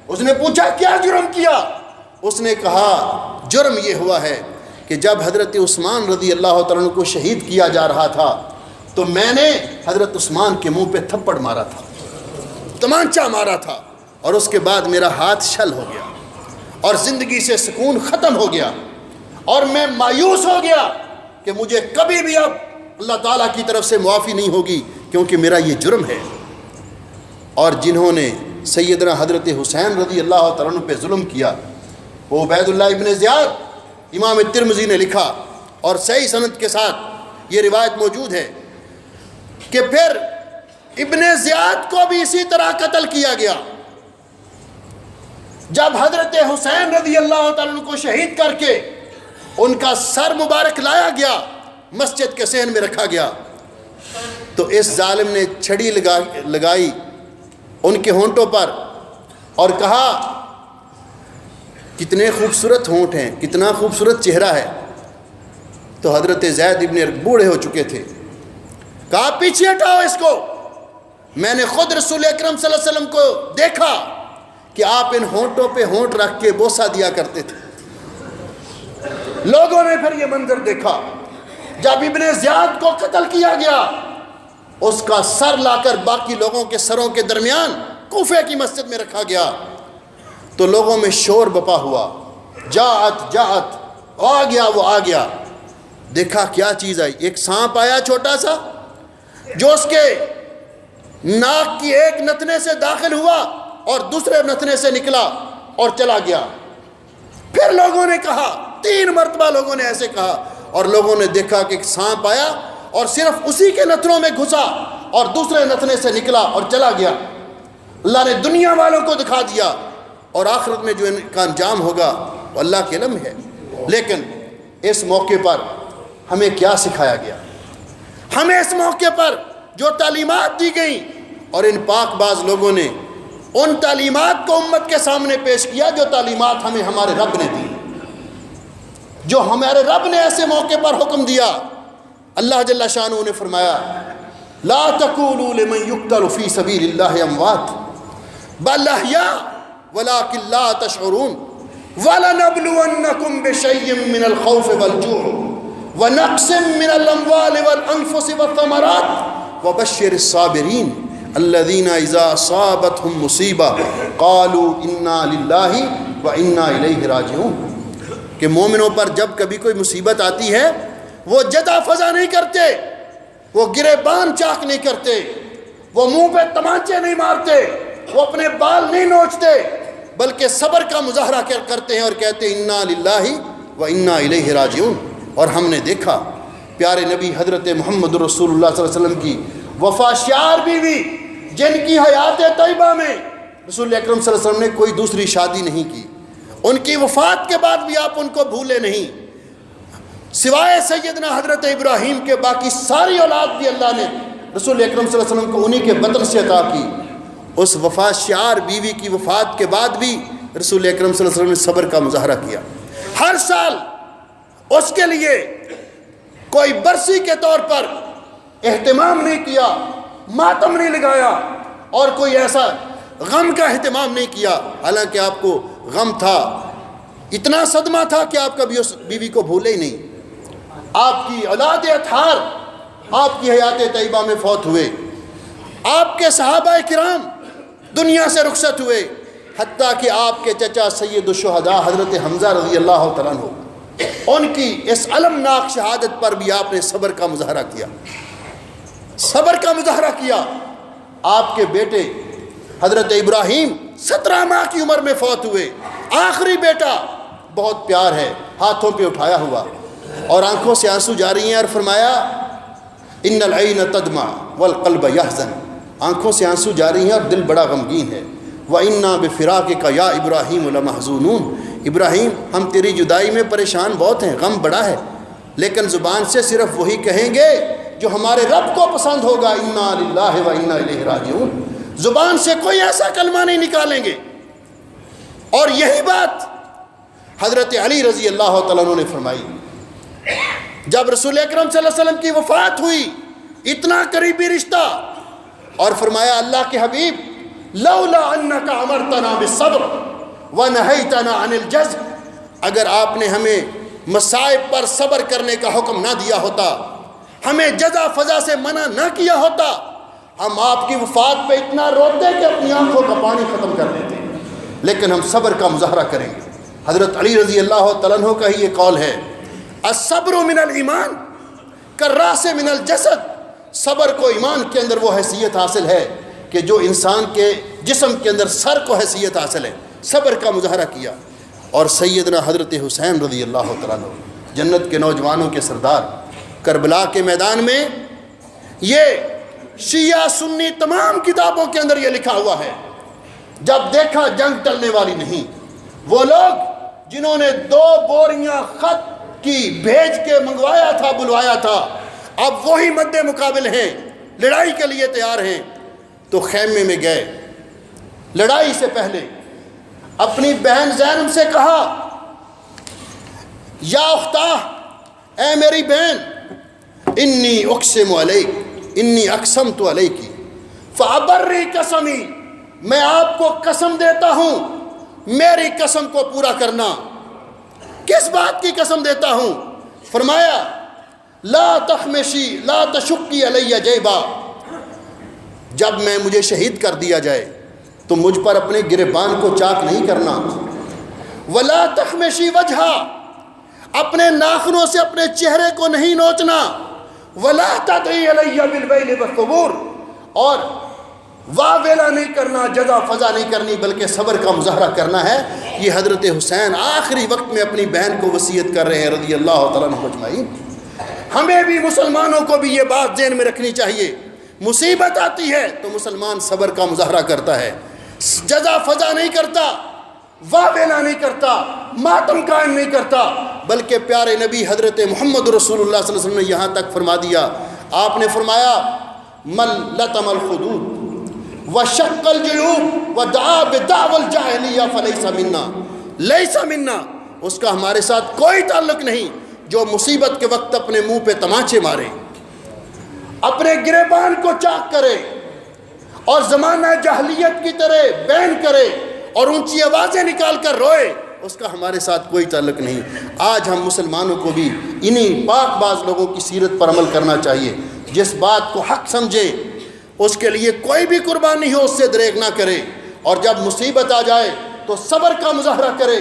Speaker 1: اس نے پوچھا کیا جرم کیا؟ اس نے کہا جرم یہ ہوا ہے کہ جب حضرت عثمان رضی اللہ تعالیٰ عنہ کو شہید کیا جا رہا تھا تو میں نے حضرت عثمان کے منہ پہ تھپڑ مارا تھا، تمانچہ مارا تھا، اور اس کے بعد میرا ہاتھ شل ہو گیا اور زندگی سے سکون ختم ہو گیا، اور میں مایوس ہو گیا کہ مجھے کبھی بھی اب اللہ تعالیٰ کی طرف سے معافی نہیں ہوگی کیونکہ میرا یہ جرم ہے۔ اور جنہوں نے سیدنا حضرت حسین رضی اللہ تعالیٰ عنہ پہ ظلم کیا وہ عبید اللہ ابن زیاد، امام ترمذی نے لکھا اور صحیح سند کے ساتھ یہ روایت موجود ہے کہ پھر ابن زیاد کو بھی اسی طرح قتل کیا گیا۔ جب حضرت حسین رضی اللہ تعالیٰ عنہ کو شہید کر کے ان کا سر مبارک لایا گیا، مسجد کے صحن میں رکھا گیا، تو اس ظالم نے چھڑی لگائی ان کے ہونٹوں پر اور کہا کتنے خوبصورت ہونٹ ہیں، کتنا خوبصورت چہرہ ہے۔ تو حضرت زید ابن بوڑھے ہو چکے تھے، کہا پیچھے ہٹاؤ اس کو، میں نے خود رسول اکرم صلی اللہ علیہ وسلم کو دیکھا کہ آپ ان ہونٹوں پہ ہونٹ رکھ کے بوسہ دیا کرتے تھے۔ لوگوں نے پھر یہ منظر دیکھا، جب ابن زیاد کو قتل کیا گیا اس کا سر لا کر باقی لوگوں کے سروں کے درمیان کوفے کی مسجد میں رکھا گیا تو لوگوں میں شور بپا ہوا، جاعت جاعت، آ گیا وہ آ گیا۔ دیکھا کیا چیز آئی، ایک سانپ آیا چھوٹا سا جو اس کے ناک کی ایک نتنے سے داخل ہوا اور دوسرے نتنے سے نکلا اور چلا گیا۔ پھر لوگوں نے کہا، 3 مرتبہ لوگوں نے ایسے کہا، اور لوگوں نے دیکھا کہ ایک سانپ آیا اور صرف اسی کے نتنوں میں گھسا اور دوسرے نتنے سے نکلا اور چلا گیا۔ اللہ نے دنیا والوں کو دکھا دیا، اور آخرت میں جو ان کا انجام ہوگا وہ اللہ کے علم ہے۔ لیکن اس موقع پر ہمیں کیا سکھایا گیا؟ ہمیں اس موقع پر جو تعلیمات دی گئیں، اور ان پاک باز لوگوں نے ان تعلیمات کو امت کے سامنے پیش کیا جو تعلیمات ہمیں ہمارے رب نے دی، جو ہمارے رب نے ایسے موقع پر حکم دیا۔ اللہ جل شانہ نے فرمایا لا تقولوا لمن يقتل في سبيل الله اموات بل احياء ولكن لا تشعرون وَلَنَبْلُوَنَّكُمْ بِشَيْءٍ مِّنَ الْخَوْفِ وَالْجُوعِ وَنَقْصٍ مِّنَ الْأَمْوَالِ وَالْأَنفُسِ وَالثَّمَرَاتِ وَبَشِّرِ الصَّابِرِينَ الَّذِينَ إِذَا أَصَابَتْهُمْ مُصِيبَةٌ قَالُوا إِنَّا لِلَّهِ وَإِنَّا إِلَيْهِ رَاجِعُونَ کہ مومنوں پر جب کبھی کوئی مصیبت آتی ہے وہ جدا فضا نہیں کرتے، وہ گریبان چاک نہیں کرتے، وہ منہ پہ تمانچے نہیں مارتے، وہ اپنے بال نہیں نوچتے، بلکہ صبر کا مظاہرہ کرتے ہیں اور کہتے ہیں انا للہ و انا الیہ راجعون۔ اور ہم نے دیکھا پیارے نبی حضرت محمد رسول اللہ صلی اللہ علیہ وسلم کی وفاشیار بیوی جن کی حیات طیبہ میں رسول اکرم صلی اللہ علیہ وسلم نے کوئی دوسری شادی نہیں کی، ان کی وفات کے بعد بھی آپ ان کو بھولے نہیں، سوائے سیدنا حضرت ابراہیم کے باقی ساری اولاد بھی اللہ نے رسول اکرم صلی اللہ علیہ وسلم کو انہی کے بطن سے عطا کی۔ اس وفاشیار بیوی کی وفات کے بعد بھی رسول اکرم صلی اللہ علیہ وسلم نے صبر کا مظاہرہ کیا۔ ہر سال اس کے لیے کوئی برسی کے طور پر اہتمام نہیں کیا، ماتم نہیں لگایا، اور کوئی ایسا غم کا اہتمام نہیں کیا، حالانکہ آپ کو غم تھا، اتنا صدمہ تھا کہ آپ کبھی اس بیوی کو بھولے ہی نہیں۔ آپ کی اولاد اطہار آپ کی حیات طیبہ میں فوت ہوئے، آپ کے صحابہ کرام دنیا سے رخصت ہوئے، حتیٰ کہ آپ کے چچا سید الشہداء حضرت حمزہ رضی اللہ تعالیٰ عنہ، ان کی اس المناک شہادت پر بھی آپ نے صبر کا مظاہرہ کیا، صبر کا مظاہرہ کیا۔ آپ کے بیٹے حضرت ابراہیم 17 ماہ کی عمر میں فوت ہوئے، آخری بیٹا بہت پیار ہے، ہاتھوں پہ اٹھایا ہوا اور آنکھوں سے آنسو جاری ہیں، اور فرمایا ان العین تدمع والقلب یحزن، آنکھوں سے آنسو جاری ہیں اور دل بڑا غمگین ہے۔ وَإِنَّا بِفِرَاقِكَ يَا إِبْرَاهِيمُ لَمَحْزُونُونَ، ابراہیم ہم تیری جدائی میں پریشان بہت ہیں، غم بڑا ہے، لیکن زبان سے صرف وہی کہیں گے جو ہمارے رب کو پسند ہوگا، اِنَّا لِلَّهِ وَإِنَّا إِلَيْهِ رَاجِعُونَ، زبان سے کوئی ایسا کلمہ نہیں نکالیں گے۔ اور یہی بات حضرت علی رضی اللہ تعالیٰ عنہ نے فرمائی، جب رسول اکرم صلی اللہ علیہ وسلم کی وفات ہوئی، اتنا قریبی رشتہ، اور فرمایا اللہ کے حبیب لولا انک امرتنا بالصبر ونہیتنا عن الجزع، اگر آپ نے ہمیں مصائب پر صبر کرنے کا حکم نہ دیا ہوتا، ہمیں جزا فضا سے منع نہ کیا ہوتا، ہم آپ کی وفات پہ اتنا روتے کہ اپنی آنکھوں کا پانی ختم کر دیتے، لیکن ہم صبر کا مظاہرہ کریں گے۔ حضرت علی رضی اللہ تعالیٰ عنہ کا ہی یہ قول ہے، الصبر من الایمان کالراس من الجسد، صبر کو ایمان کے اندر وہ حیثیت حاصل ہے کہ جو انسان کے جسم کے اندر سر کو حیثیت حاصل ہے، صبر کا مظاہرہ کیا۔ اور سیدنا حضرت حسین رضی اللہ تعالیٰ عنہ، جنت کے نوجوانوں کے سردار، کربلا کے میدان میں، یہ شیعہ سنی تمام کتابوں کے اندر یہ لکھا ہوا ہے، جب دیکھا جنگ ٹلنے والی نہیں، وہ لوگ جنہوں نے 2 بوریاں خط کی بھیج کے منگوایا تھا، بلوایا تھا، اب وہی مد مقابل ہیں، لڑائی کے لیے تیار ہیں، تو خیمے میں گئے۔ لڑائی سے پہلے اپنی بہن زینب سے کہا، یا اختہ، اے میری بہن، انی اقسم علیک، انی اقسمت علیک فابری قسمی، میں آپ کو قسم دیتا ہوں، میری قسم کو پورا کرنا۔ کس بات کی قسم دیتا ہوں؟ فرمایا لا تخمشی لا تشقی علی جیبا، جب مجھے شہید کر دیا جائے تو مجھ پر اپنے گریبان کو چاک نہیں کرنا، ولا تخمشی وجہا، اپنے ناخنوں سے اپنے چہرے کو نہیں نوچنا، ولا تدعی علی بالویل والثبور، اور واویلا نہیں کرنا، جزا فضا نہیں کرنی، بلکہ صبر کا مظاہرہ کرنا ہے۔ یہ حضرت حسین آخری وقت میں اپنی بہن کو وصیت کر رہے ہیں رضی اللہ تعالیٰ عنہ اجمعین۔ ہمیں بھی مسلمانوں کو بھی یہ بات ذہن میں رکھنی چاہیے، مصیبت آتی ہے تو مسلمان صبر کا مظاہرہ کرتا ہے، جزا فضا نہیں کرتا، واویلا نہیں کرتا، ماتم قائم نہیں کرتا، بلکہ پیارے نبی حضرت محمد رسول اللہ صلی اللہ علیہ وسلم نے یہاں تک فرما دیا، آپ نے فرمایا من لطم الخدود وشق الجیوب ودعا بدعوى الجاہلیہ فلیس منا، لیس منا، اس کا ہمارے ساتھ کوئی تعلق نہیں جو مصیبت کے وقت اپنے منہ پہ تماچے مارے، اپنے گریبان کو چاک کرے اور زمانہ جاہلیت کی طرح بین کرے اور اونچی آوازیں نکال کر روئے، اس کا ہمارے ساتھ کوئی تعلق نہیں۔ آج ہم مسلمانوں کو بھی انہی پاک باز لوگوں کی سیرت پر عمل کرنا چاہیے، جس بات کو حق سمجھے اس کے لیے کوئی بھی قربانی ہو اس سے دریغ نہ کرے، اور جب مصیبت آ جائے تو صبر کا مظاہرہ کرے،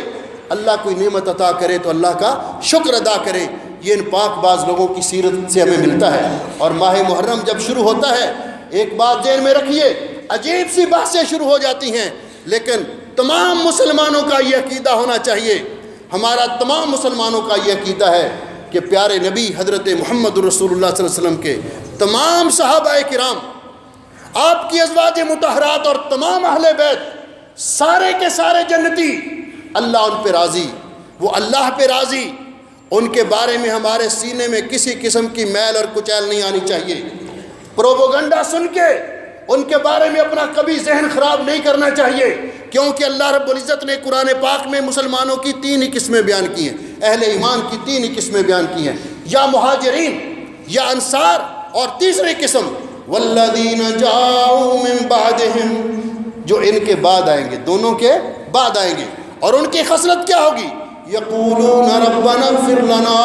Speaker 1: اللہ کوئی نعمت عطا کرے تو اللہ کا شکر ادا کرے۔ یہ ان پاک باز لوگوں کی سیرت سے ہمیں ملتا ہے۔ اور ماہ محرم جب شروع ہوتا ہے، ایک بات ذہن میں رکھیے، عجیب سی باتیں شروع ہو جاتی ہیں، لیکن تمام مسلمانوں کا یہ عقیدہ ہونا چاہیے، ہمارا تمام مسلمانوں کا یہ عقیدہ ہے کہ پیارے نبی حضرت محمد رسول اللہ صلی اللہ علیہ وسلم کے تمام صحابہ کرام، آپ کی ازواج مطہرات اور تمام اہل بیت، سارے کے سارے جنتی، اللہ ان پہ راضی، وہ اللہ پہ راضی، ان کے بارے میں ہمارے سینے میں کسی قسم کی میل اور کچیل نہیں آنی چاہیے، پروپیگنڈا سن کے ان کے بارے میں اپنا کبھی ذہن خراب نہیں کرنا چاہیے، کیونکہ اللہ رب العزت نے قرآن پاک میں مسلمانوں کی 3 ہی قسمیں بیان کی ہیں، اہل ایمان کی 3 ہی قسمیں بیان کی ہیں، یا مہاجرین، یا انصار، اور تیسری قسم والذین جاؤوا من بعدہم، جو ان کے بعد آئیں گے، دونوں کے بعد آئیں گے، اور ان کی خصلت کیا ہوگی؟ یقولون ربنا اغفر لنا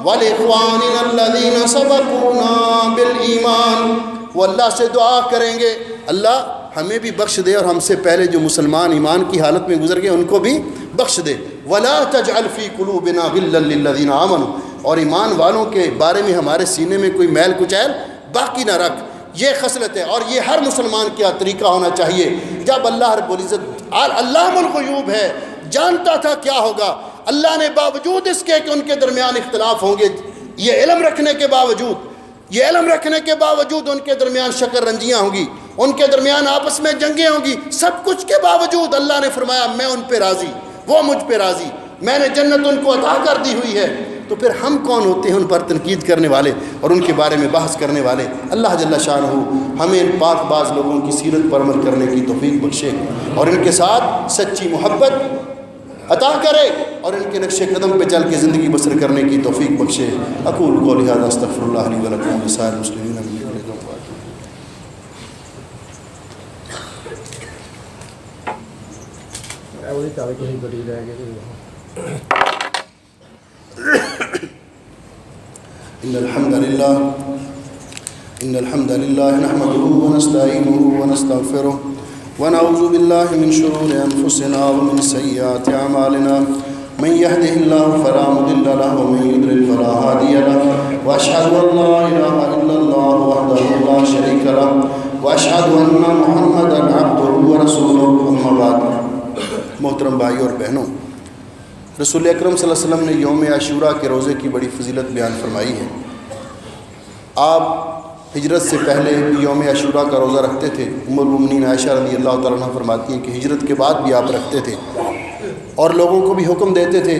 Speaker 1: ولاخواننا الذین سبقونا بالایمان، وہ اللہ سے دعا کریں گے اللہ ہمیں بھی بخش دے اور ہم سے پہلے جو مسلمان ایمان کی حالت میں گزر گئے ان کو بھی بخش دے، ولا تجعل فی قلوبنا غلا للذین آمنوا، اور ایمان والوں کے بارے میں ہمارے سینے میں کوئی میل کچیل باقی نہ رکھ۔ یہ خصلت ہے، اور یہ ہر مسلمان کا طریقہ ہونا چاہیے۔ جب اللہ رب العزت علام الغیوب ہے، جانتا تھا کیا ہوگا، اللہ نے باوجود اس کے کہ ان کے درمیان اختلاف ہوں گے، یہ علم رکھنے کے باوجود ان کے درمیان شکر رنجیاں ہوں گی، ان کے درمیان آپس میں جنگیں ہوں گی، سب کچھ کے باوجود اللہ نے فرمایا میں ان پہ راضی، وہ مجھ پہ راضی، میں نے جنت ان کو عطا کر دی ہوئی ہے۔ تو پھر ہم کون ہوتے ہیں ان پر تنقید کرنے والے اور ان کے بارے میں بحث کرنے والے؟ اللہ جل شانہ ہمیں ان پاک باز لوگوں کی سیرت پر عمل کرنے کی توفیق بخشے، اور ان کے ساتھ سچی محبت عطا کرے اور ان کے نقش قدم پہ چل کے زندگی بسر کرنے کی توفیق بخشے۔ اقول قولی ھذا استغفر اللہ لی ولکم ولسائر المسلمین من کل ذنب۔ إن الحمد لله نحمده ونستعينه ونستغفره ونعوذ بالله من شرور أنفسنا ومن سيئات أعمالنا من يهده الله فلا مضل له ومن يضلل فلا هادي له وأشهد أن لا إله إلا الله وحده لا شريك له وأشهد أن محمدا عبده ورسوله أما بعد۔ محترم بھائیو اور بہنوں، رسول اکرم صلی اللہ علیہ وسلم نے یوم عاشوراء کے روزے کی بڑی فضیلت بیان فرمائی ہے۔ آپ ہجرت سے پہلے بھی یوم عاشوراء کا روزہ رکھتے تھے۔ ام المؤمنین عائشہ رضی اللہ تعالیٰ عنہ فرماتی ہیں کہ ہجرت کے بعد بھی آپ رکھتے تھے اور لوگوں کو بھی حکم دیتے تھے،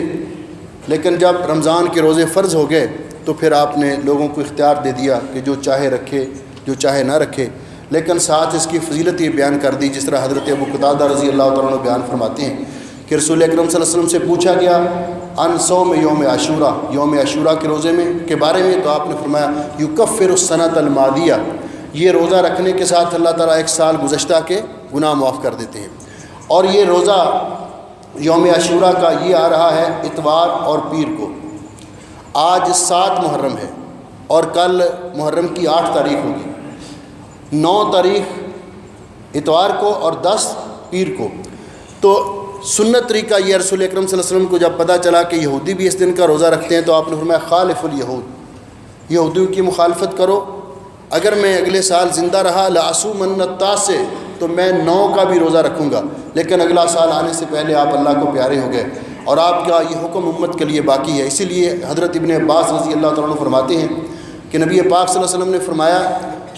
Speaker 1: لیکن جب رمضان کے روزے فرض ہو گئے تو پھر آپ نے لوگوں کو اختیار دے دیا کہ جو چاہے رکھے جو چاہے نہ رکھے، لیکن ساتھ اس کی فضیلت یہ بیان کر دی، جس طرح حضرت ابو قتادہ رضی اللہ تعالیٰ عنہ بیان فرماتے ہیں کہ رسول اکرم صلی اللہ علیہ وسلم سے پوچھا گیا ان صوم یوم عاشوراء، یوم عاشوراء کے روزے میں کے بارے میں، تو آپ نے فرمایا یکفر السنۃ الماضیہ، یہ روزہ رکھنے کے ساتھ اللہ تعالیٰ ایک سال گزشتہ کے گناہ معاف کر دیتے ہیں۔ اور یہ روزہ یوم عاشوراء کا یہ آ رہا ہے اتوار اور پیر کو۔ آج 7 محرم ہے اور کل محرم کی 8 تاریخ ہوگی، 9 تاریخ اتوار کو اور 10 پیر کو۔ تو سنت طریقہ یہ رسول اکرم صلی اللہ علیہ وسلم کو جب پتہ چلا کہ یہودی بھی اس دن کا روزہ رکھتے ہیں تو آپ نے فرمایا خالف الیہود، یہودیوں کی مخالفت کرو۔ اگر میں اگلے سال زندہ رہا لأصومن التاسع، تو میں 9 کا بھی روزہ رکھوں گا، لیکن اگلا سال آنے سے پہلے آپ اللہ کو پیارے ہو گئے اور آپ کا یہ حکم امت کے لیے باقی ہے۔ اسی لیے حضرت ابن عباس رضی اللہ تعالیٰ عنہ فرماتے ہیں کہ نبی پاک صلی اللہ علیہ وسلم نے فرمایا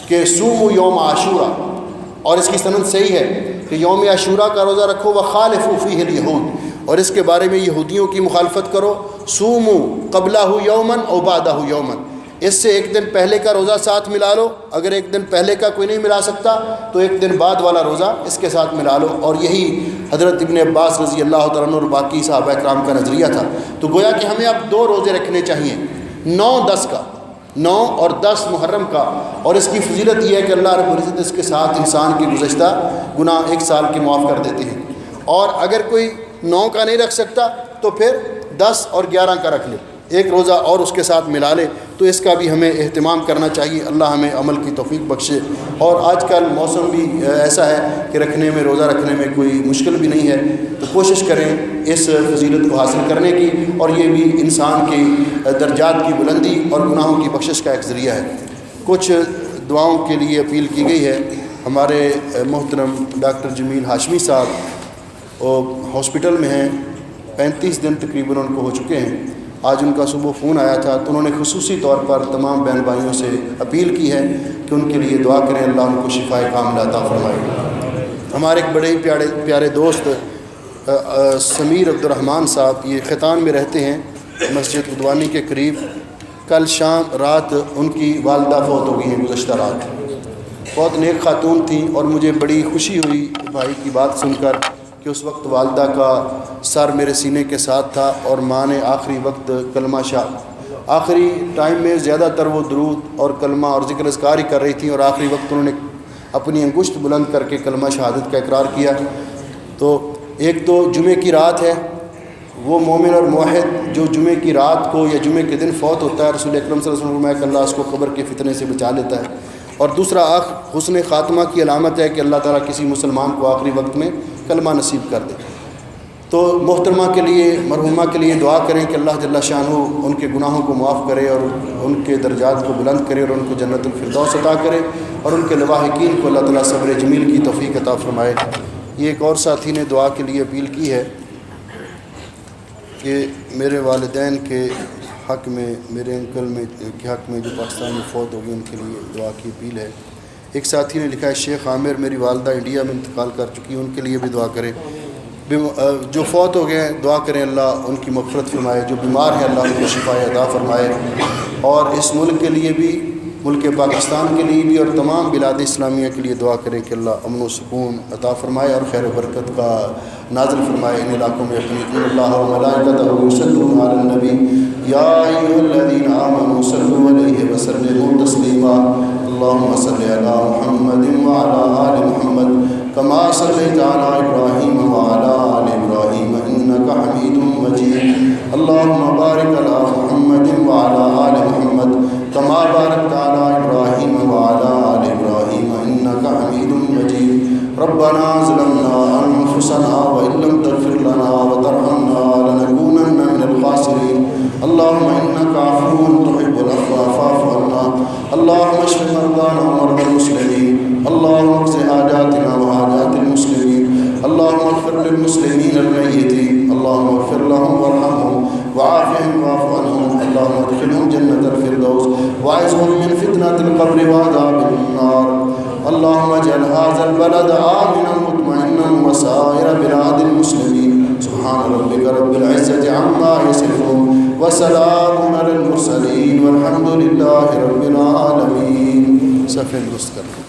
Speaker 1: کہ صوموا یوم عاشوراء، اور اس کی سند صحیح ہے کہ یوم عاشوراء کا روزہ رکھو وخالفوا فیہ الیہود، اور اس کے بارے میں یہودیوں کی مخالفت کرو، صوموا قبلہ یوما او بعدہ یوما، اس سے ایک دن پہلے کا روزہ ساتھ ملا لو، اگر ایک دن پہلے کا کوئی نہیں ملا سکتا تو ایک دن بعد والا روزہ اس کے ساتھ ملا لو۔ اور یہی حضرت ابن عباس رضی اللہ تعالیٰ عنہ اور باقی صحابہ کرام کا نظریہ تھا۔ تو گویا کہ ہمیں اب 2 روزے رکھنے چاہیے، 9-10 کا، 9 اور 10 محرم کا، اور اس کی فضیلت یہ ہے کہ اللہ رب العزت اس کے ساتھ انسان کے گزشتہ گناہ 1 سال کے معاف کر دیتے ہیں۔ اور اگر کوئی 9 کا نہیں رکھ سکتا تو پھر 10 اور 11 کا رکھ لے، ایک روزہ اور اس کے ساتھ ملا لے، تو اس کا بھی ہمیں اہتمام کرنا چاہیے۔ اللہ ہمیں عمل کی توفیق بخشے۔ اور آج کل موسم بھی ایسا ہے کہ رکھنے میں، روزہ رکھنے میں کوئی مشکل بھی نہیں ہے، تو کوشش کریں اس فضیلت کو حاصل کرنے کی، اور یہ بھی انسان کی درجات کی بلندی اور گناہوں کی بخشش کا ایک ذریعہ ہے۔ کچھ دعاؤں کے لیے اپیل کی گئی ہے۔ ہمارے محترم ڈاکٹر جمیل ہاشمی صاحب وہ ہاسپٹل میں ہیں، 35 دن تقریباً ان کو ہو چکے ہیں۔ آج ان کا صبح فون آیا تھا تو انہوں نے خصوصی طور پر تمام بہن بھائیوں سے اپیل کی ہے کہ ان کے لیے دعا کریں، اللہ ان کو شفائے کاملہ عطا فرمائے۔ ہمارے ایک بڑے ہی پیارے دوست سمیر عبد الرحمن صاحب یہ خیتان میں رہتے ہیں، مسجد ادوانی کے قریب، کل شام رات ان کی والدہ فوت ہو گئی ہیں، گزشتہ رات۔ بہت نیک خاتون تھیں اور مجھے بڑی خوشی ہوئی بھائی کی بات سن کر کہ اس وقت والدہ کا سر میرے سینے کے ساتھ تھا اور ماں نے آخری وقت کلمہ آخری ٹائم میں زیادہ تر وہ درود اور کلمہ اور ذکر اذکار ہی کر رہی تھیں، اور آخری وقت انہوں نے اپنی انگشت بلند کر کے کلمہ شہادت کا اقرار کیا۔ تو ایک تو جمعے کی رات ہے، وہ مومن اور موحد جو جمعے کی رات کو یا جمعے کے دن فوت ہوتا ہے، رسول اکرم صلی اللہ علیہ وسلم نے فرمایا کہ اللہ اس کو قبر کے فتنے سے بچا لیتا ہے۔ اور دوسرا حسن خاتمہ کی علامت ہے کہ اللہ تعالیٰ کسی مسلمان کو آخری وقت میں کلمہ نصیب کر دے۔ تو محترمہ کے لیے، مرحومہ کے لیے دعا کریں کہ اللہ جل شانہ ان کے گناہوں کو معاف کرے اور ان کے درجات کو بلند کرے اور ان کو جنت الفردوس عطا کرے، اور ان کے لواحقین کو اللہ تعالیٰ صبر جمیل کی توفیق عطا فرمائے۔ یہ ایک اور ساتھی نے دعا کے لیے اپیل کی ہے کہ میرے والدین کے حق میں، میرے انکل کے حق میں جو پاکستان میں فوت ہو گئی، ان کے لیے دعا کی اپیل ہے۔ ایک ساتھی نے لکھا ہے شیخ عامر میری والدہ انڈیا میں انتقال کر چکی ہیں، ان کے لیے بھی دعا کریں۔ جو فوت ہو گئے ہیں دعا کریں اللہ ان کی مغفرت فرمائے، جو بیمار ہیں اللہ ان کو شفا عطا فرمائے۔ اور اس ملک کے لیے بھی ملک پاکستان کے لیے بھی اور تمام بلاد اسلامیہ کے لیے دعا کریں کہ اللہ امن و سکون عطا فرمائے اور خیر و برکت کا نازل فرمائے ان علاقوں میں اپنی ان اللہ و ملائکتہ یصلون علی النبی یا ایھا الذین آمنوا صلوا علیہ وسلموا تسلیما اللهم صل علی محمد وعلی آل محمد کما صلیت علی ابراہیم وعلی آل ابراہیم انک حمید مجید اللهم بارک علی محمد وعلی آل محمد کما بارکت علی ابراہیم وعلی آل ابراہیم انک حمید مجید ربنا ظلمنا انفسنا وان لم تغفر لنا وترحمنا لنكونن من الخاسرین اللهم انک عفو تحب العفو فاعف عنا اللهم اشف مرضانا ومرضى المسلمين اللهم اقض حاجاتنا وحاجات المسلمين اللهم اغفر للمسلمين الميتين اللهم اغفر لهم وارحمهم وعافهم واعف عنهم اللهم ادخلهم جنة الفردوس واعذهم من فتنة القبر وعذاب النار اللهم اجعل هذا البلد آمنا مطمئنا وسائر بلاد المسلمين سبحان ربك رب العزة عما يصفون وسلام على المرسلين والحمد لله رب العالمين. صفحہ درست کریں.